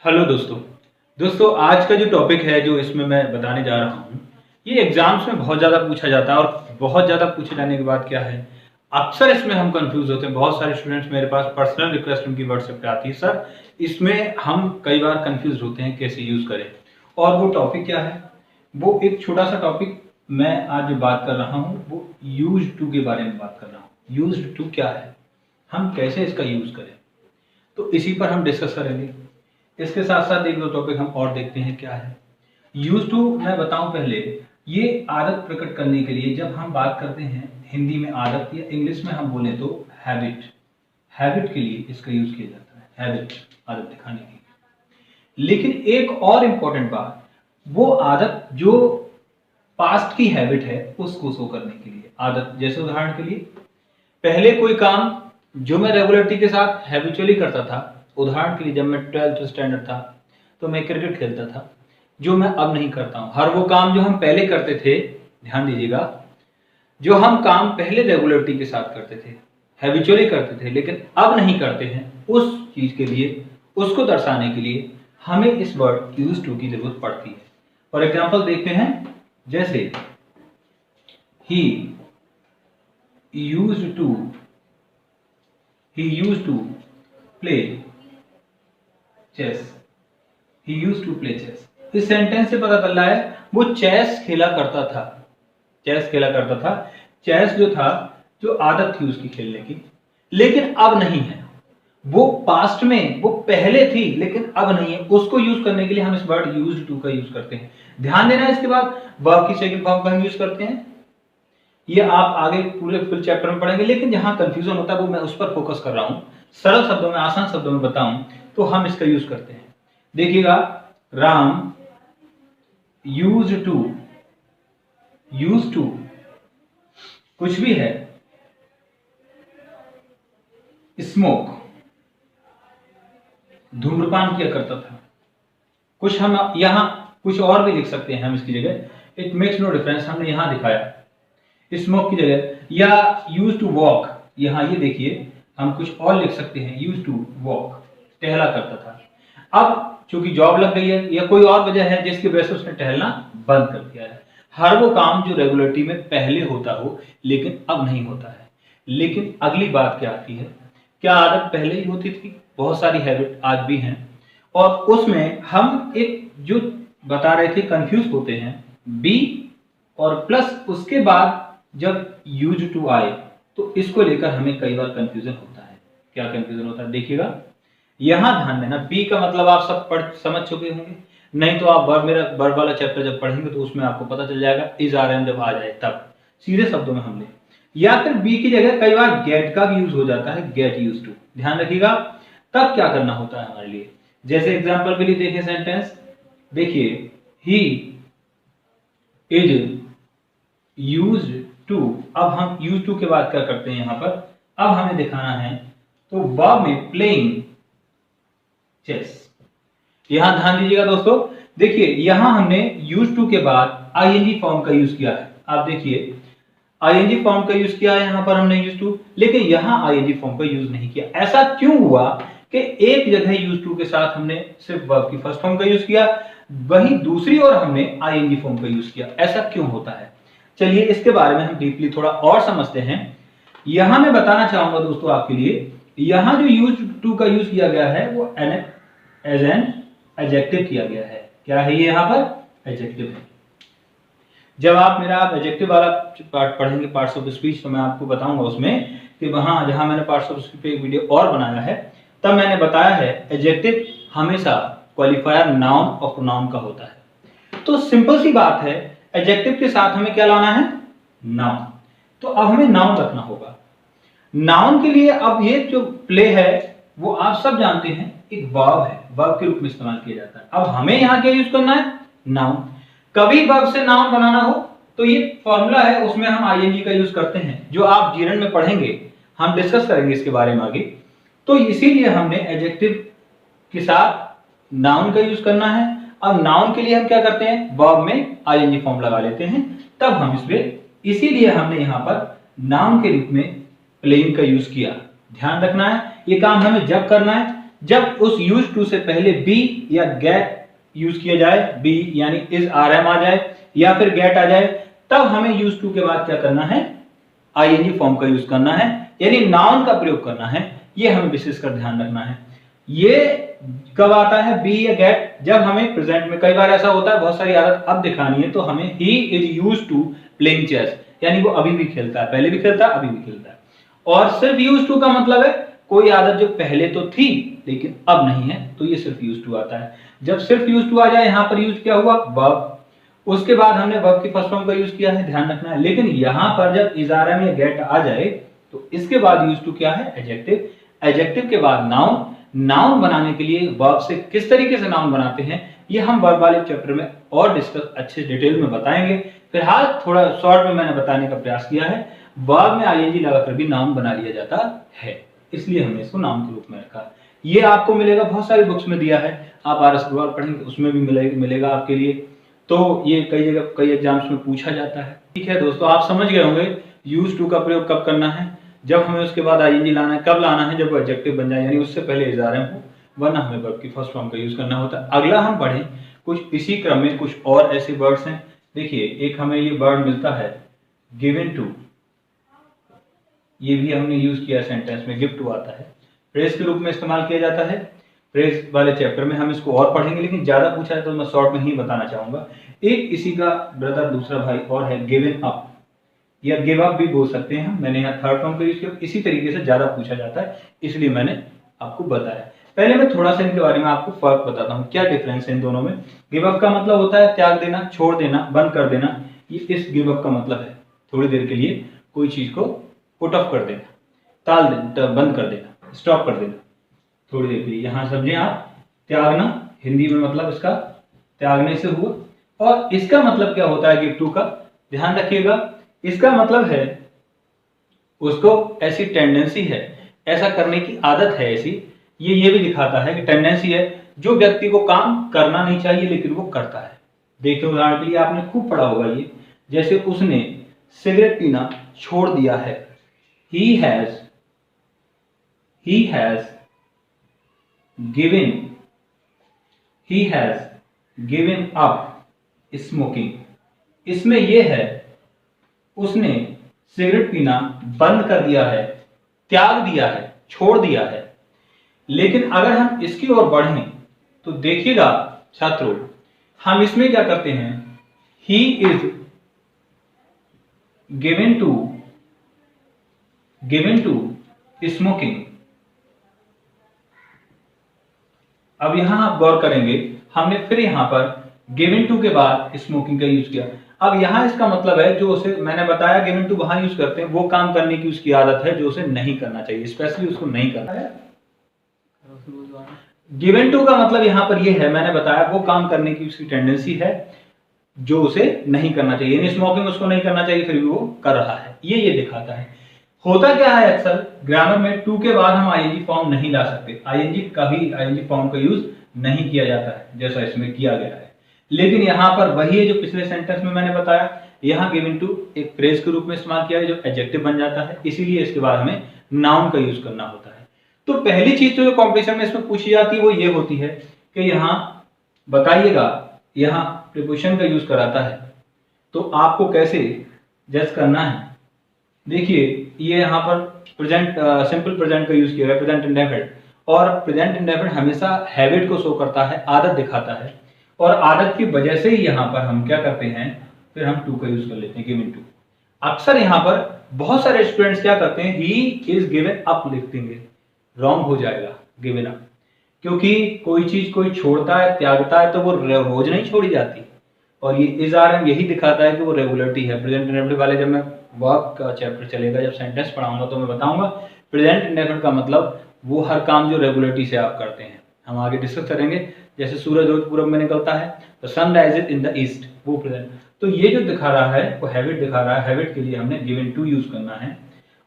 Hello दोस्तों आज का जो टॉपिक है जो इसमें मैं बताने जा रहा हूँ ये एग्जाम्स में बहुत ज़्यादा पूछा जाता है और बहुत ज़्यादा पूछे जाने के बाद क्या है अक्सर इसमें हम कंफ्यूज होते हैं। बहुत सारे स्टूडेंट्स मेरे पास पर्सनल रिक्वेस्ट उनकी व्हाट्सएप पे आती है, सर इसमें हम कई बार कंफ्यूज होते हैं कैसे यूज़ करें। और वो टॉपिक क्या है, वो एक छोटा सा टॉपिक मैं आज जो बात कर रहा हूँ वो यूज टू के बारे में बात कर रहा हूँ। यूज टू क्या है, हम कैसे इसका यूज़ करें, तो इसी पर हम डिस्कस करेंगे। इसके साथ साथ एक दो टॉपिक हम और देखते हैं क्या है यूज टू। मैं बताऊं पहले, ये आदत प्रकट करने के लिए जब हम बात करते हैं हिंदी में आदत या इंग्लिश में हम बोले तो हैबिट के लिए इसका यूज किया जाता है, हैबिट आदत दिखाने की। लेकिन एक और इम्पोर्टेंट बात, वो आदत जो पास्ट की हैबिट है उसको शो करने के लिए आदत। जैसे उदाहरण के लिए पहले कोई काम जो मैं रेगुलरिटी के साथ हैबिचुअली करता था, उदाहरण के लिए जब मैं 12th स्टैंडर्ड था तो मैं क्रिकेट खेलता था, जो मैं अब नहीं करता हूँ। हर वो काम जो हम पहले करते थे, ध्यान दीजिएगा, जो हम काम पहले रेगुलरिटी के साथ करते थे, हैबिचुअली करते थे लेकिन अब नहीं करते हैं, उस चीज के लिए, उसको दर्शाने के लिए हमें इस वर्ड यूज टू की जरूरत पड़ती है। फॉर एग्जाम्पल देखते हैं, जैसे ही used to play chess। he used to play chess। इस सेंटेंस से पता चल रहा है वो चेस खेला करता था, चेस जो था, जो आदत थी उसकी खेलने की, लेकिन अब नहीं है। वो पास्ट में, वो पहले थी लेकिन अब नहीं है। उसको यूज करने के लिए हम इस वर्ड यूज्ड टू का यूज करते हैं। ध्यान देना है, इसके बाद वर्ब की सेकंड फॉर्म का हम यूज करते हैं। ये आप आगे पूरे फुल चैप्टर में पढ़ेंगे, लेकिन जहां कंफ्यूजन होता है वो मैं उस पर फोकस कर रहा हूं। सरल शब्दों में, आसान शब्दों में बताऊं तो हम इसका यूज करते हैं। देखिएगा, राम यूज टू कुछ भी है, स्मोक धूम्रपान किया करता था। कुछ हम यहां कुछ और भी लिख सकते हैं हम इसकी जगह, इट मेक्स नो डिफरेंस हमने यहां दिखाया स्मोक की जगह, या यूज टू वॉक, यहां ये देखिए हम कुछ और लिख सकते हैं, यूज टू वॉक, टहला करता था। अब चूंकि जॉब लग गई है या कोई और वजह है जिसकी वजह से उसने टहलना बंद कर दिया है। हर वो काम जो रेगुलरिटी में पहले होता हो लेकिन अब नहीं होता है। लेकिन अगली बात क्या आती है, क्या आदत पहले ही होती थी? बहुत सारी हैबिट आज भी हैं, और उसमें हम एक जो बता रहे थे कंफ्यूज होते हैं, बी और प्लस उसके बाद जब यूज टू आए तो इसको लेकर हमें कई बार कंफ्यूजन होता है। क्या कंफ्यूजन होता है, देखिएगा यहां ध्यान देना। बी का मतलब आप सब समझ चुके होंगे, नहीं तो आप मेरा वर्ब वाला चैप्टर जब पढ़ेंगे तो उसमें आपको पता चल जाएगा। इज आर एम जब आ जाए तब सीधे शब्दों में हम ले, या फिर बी की जगह कई बार गेट का भी यूज हो जाता है, गेट यूज टू, ध्यान रखिएगा। तब क्या करना होता है हमारे लिए, जैसे एग्जाम्पल के लिए देखिए सेंटेंस, देखिए ही इज यूज्ड टू। अब हम यूज टू के बाद क्या करते हैं, यहां पर अब हमें दिखाना है तो वर्ब में प्लेइंग चेस। यहां ध्यान दीजिएगा दोस्तों, देखिए यहां हमने यूज टू के बाद आईएनजी फॉर्म का यूज किया है। आप देखिए आईएनजी फॉर्म का यूज किया है यहां पर हमने यूज टू, लेकिन यहां आईएनजी फॉर्म का यूज नहीं किया। ऐसा क्यों हुआ कि एक जगह यूज टू के साथ हमने सिर्फ वर्ब की फर्स्ट फॉर्म का यूज किया, वहीं दूसरी ओर हमने आईएनजी फॉर्म का यूज किया, ऐसा क्यों होता है? चलिए इसके बारे में हम डीपली थोड़ा और समझते हैं। यहां मैं बताना चाहूंगा दोस्तों आपके लिए, यहां जो यूज टू का यूज किया गया है वो एज एन एडजेक्टिव किया गया है। क्या है ये, यहां पर एडजेक्टिव है। जब आप मेरा एडजेक्टिव वाला पार्ट पढ़ेंगे, पार्ट्स ऑफ स्पीच, तो मैं आपको बताऊंगा उसमें कि वहां जहां मैंने पार्ट्स ऑफ स्पीच पे एक वीडियो और बनाया है, तब मैंने बताया है एडजेक्टिव हमेशा क्वालिफायर नाउन और प्रोनाउन का होता है। तो सिंपल सी बात है, एडजेक्टिव के साथ हमें क्या लाना है, नाउन। तो अब हमें नाउन रखना होगा। नाउन के लिए अब ये जो प्ले है वो आप सब जानते हैं, एक वर्ब है, वर्ब के रूप में इस्तेमाल किया जाता है। अब हमें यहां क्या यूज करना है, नाउन। कभी वर्ब से नाउन बनाना हो तो ये फॉर्मूला है, उसमें हम आईएनजी का यूज करते हैं, जो आप जीवन में पढ़ेंगे, हम डिस्कस करेंगे इसके बारे में आगे। तो इसीलिए हमने एडजेक्टिव के साथ नाउन का यूज करना है। अब नाउन के लिए हम क्या करते हैं, वर्ब में आईएनजी फॉर्म लगा लेते हैं, तब हम इसमें, इसीलिए हमने यहां पर नाउन के रूप में प्लेइंग का यूज किया। ध्यान रखना है, ये काम हमें जब करना है जब उस यूज टू से पहले बी या गेट यूज किया जाए, बी यानी इज आरएम आ जाए या फिर गेट आ जाए, तब हमें यूज टू के बाद क्या करना है, आईएनजी फॉर्म का यूज करना है, यानी नाउन का प्रयोग करना है। ये हमें विशेषकर ध्यान रखना है। ये कब आता है बी या गेट, जब हमें प्रेजेंट में, कई बार ऐसा होता है, बहुत सारी आदत अब दिखानी है तो हमें he is use to playing chess, यानी वो अभी भी खेलता है, पहले भी खेलता है, अभी भी खेलता है। और सिर्फ यूज टू का मतलब है कोई आदत जो पहले तो थी लेकिन अब नहीं है, तो ये सिर्फ यूज टू आता है। जब सिर्फ यूज टू आ जाए, यहां पर यूज क्या हुआ, वर्ब, उसके बाद हमने वर्ब की फर्स्ट फॉर्म का यूज किया है, ध्यान रखना है। लेकिन यहां पर जब इज आरएम या गेट आ जाए तो इसके बाद यूज टू क्या है, एडजेक्टिव, एडजेक्टिव के बाद नाउन, नाउन बनाने के लिए वर्ब से किस तरीके से नाउन बनाते हैं ये हम वर्ब वाले चैप्टर में और डिस्कस अच्छे डिटेल में बताएंगे। फिलहाल थोड़ा शॉर्ट में मैंने बताने का प्रयास किया है। वर्ब में आईएनजी लगाकर भी नाउन बना लिया जाता है, इसलिए हमने इसको नाउन के रूप में रखा। ये आपको मिलेगा, बहुत सारी बुक्स में दिया है, आप आर एस अग्रवाल पढ़ेंगे उसमें भी मिलेगा आपके लिए। तो ये कई जगह कई एग्जाम्स में पूछा जाता है। ठीक है दोस्तों, आप समझ गए होंगे यूज टू का प्रयोग कब करना है, जब हमें उसके बाद आईएनजी लाना है, कब लाना है, जब वो एडजेक्टिव बन जाए, यानी उससे पहले इज आरएम हो, वरना हमें वर्ब की फर्स्ट फॉर्म का यूज करना होता है। अगला हम पढ़ें कुछ इसी क्रम में कुछ और ऐसे वर्ड्स हैं। देखिए, एक हमें ये वर्ड मिलता है गिवन टू, ये भी हमने यूज किया सेंटेंस में, गिव टू आता है, फ्रेज के रूप में इस्तेमाल किया जाता है। फ्रेज वाले चैप्टर में हम इसको और पढ़ेंगे, लेकिन ज्यादा पूछा है तो मैं शॉर्ट में ही बताना चाहूंगा। एक इसी का ब्रदर, दूसरा भाई और है गिवन अप, या गिव अप भी बोल सकते हैं। मैंने यहाँ थर्ड फॉर्म का यूज किया, इसी तरीके से ज्यादा पूछा जाता है, इसलिए मैंने आपको बताया। पहले मैं थोड़ा सा इनके बारे में आपको फर्क बताता हूँ, क्या डिफरेंस है इन दोनों में। गिव अप का मतलब होता है त्याग देना, छोड़ देना, बंद कर देना। ये इस गिव अप का मतलब है थोड़ी देर के लिए कोई चीज को पुट ऑफ कर देना, टाल देना, बंद कर देना, स्टॉप कर देना थोड़ी देर के लिए। यहां समझे आप, त्यागना हिंदी में मतलब इसका त्यागने से हुआ। और इसका मतलब क्या होता है गिव टू का, ध्यान रखिएगा, इसका मतलब है उसको ऐसी टेंडेंसी है, ऐसा करने की आदत है ऐसी, ये भी दिखाता है कि टेंडेंसी है जो व्यक्ति को काम करना नहीं चाहिए लेकिन वो करता है। देखिए उदाहरण के लिए आपने खूब पढ़ा होगा ये, जैसे उसने सिगरेट पीना छोड़ दिया है, he has given up smoking। इसमें यह है उसने सिगरेट पीना बंद कर दिया है, त्याग दिया है, छोड़ दिया है। लेकिन अगर हम इसकी ओर बढ़ें तो देखिएगा छात्रों, हम इसमें क्या करते हैं, he is given to smoking। अब यहां आप गौर करेंगे, हमने फिर यहां पर given to के बाद स्मोकिंग का यूज किया। अब यहां इसका मतलब है जो उसे, मैंने बताया given to वहां यूज करते हैं, वो काम करने की उसकी आदत है जो उसे नहीं करना चाहिए, स्पेशली उसको नहीं करना है। गिवन टू का मतलब यहां पर यह है, मैंने बताया वो काम करने की उसकी टेंडेंसी है जो उसे नहीं करना चाहिए, यानी स्मोकिंग उसको नहीं करना चाहिए फिर भी वो कर रहा है, ये दिखाता है। होता क्या है अक्सर ग्रामर में टू के बाद हम आईएनजी फॉर्म नहीं ला सकते, कभी आईएनजी फॉर्म का यूज नहीं किया जाता है जैसा इसमें किया गया है। लेकिन यहां पर वही है जो पिछले सेंटेंस में मैंने बताया, यहां गिवन टू एक फ्रेज के रूप में इस्तेमाल किया है जो एडजेक्टिव बन जाता है, इसीलिए इसके बाद हमें नाउन का यूज करना होता है। तो पहली चीज जो कॉम्पिटिशन में इसमें पूछी जाती है वो ये होती है कि यहां बताइएगा, यहां प्रीपोजिशन का यूज कराता है तो आपको कैसे जज करना है। देखिए ये यहां पर प्रेजेंट, सिंपल प्रेजेंट का यूज किया है, प्रेजेंट इंडेफिनिट, और प्रेजेंट इंडेफिनिट हमेशा हैबिट को शो करता है, आदत दिखाता है, और आदत की वजह से ही यहां पर हम क्या करते हैं, फिर हम टू का यूज कर लेते हैं, गिवन टू। अक्सर यहां पर बहुत सारे स्टूडेंट्स क्या करते हैं, ही इज गिवन अप लिख देंगे, रॉन्ग हो जाएगा गिवन अप, क्योंकि कोई चीज कोई छोड़ता है, त्यागता है तो वो रोज नहीं छोड़ी जाती, और ये इज आरएम यही दिखाता है कि वो रेगुलरिटी है। प्रेजेंट इंडेफिनिट वाले जब मैं वर्ब का चैप्टर चलेगा, जब सेंटेंस पढ़ाऊंगा तो मैं बताऊंगा प्रेजेंट इंडेफिनिट का मतलब वो हर काम जो रेगुलरिटी से आप करते हैं, हम आगे डिस्कस करेंगे। जैसे सूरज रोज पूरब में निकलता है तो sun rises in the east, वो प्रेजेंट। तो ये जो दिखा रहा है वो हैबिट दिखा रहा है, हैबिट के लिए हमने गिवन टू यूज करना है।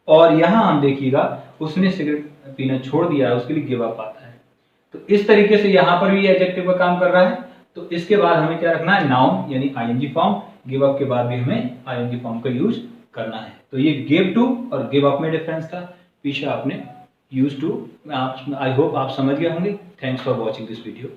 और यहां हम देखिएगा उसने सिगरेट पीना छोड़ दिया है, उसके लिए गिव अप आता है। तो इस तरीके से यहां पर भी एडजेक्टिव का काम कर रहा है, तो इसके बाद हमें क्या रखना है, नाउन यानी आईएनजी फॉर्म, गिव अप के बाद भी हमें आईएनजी फॉर्म का यूज करना है। तो ये गिव टू और गिव अप में डिफरेंस था, पीछे आपने यूज टू, आप आई होप आप समझ गए होंगे। Thanks for watching this video.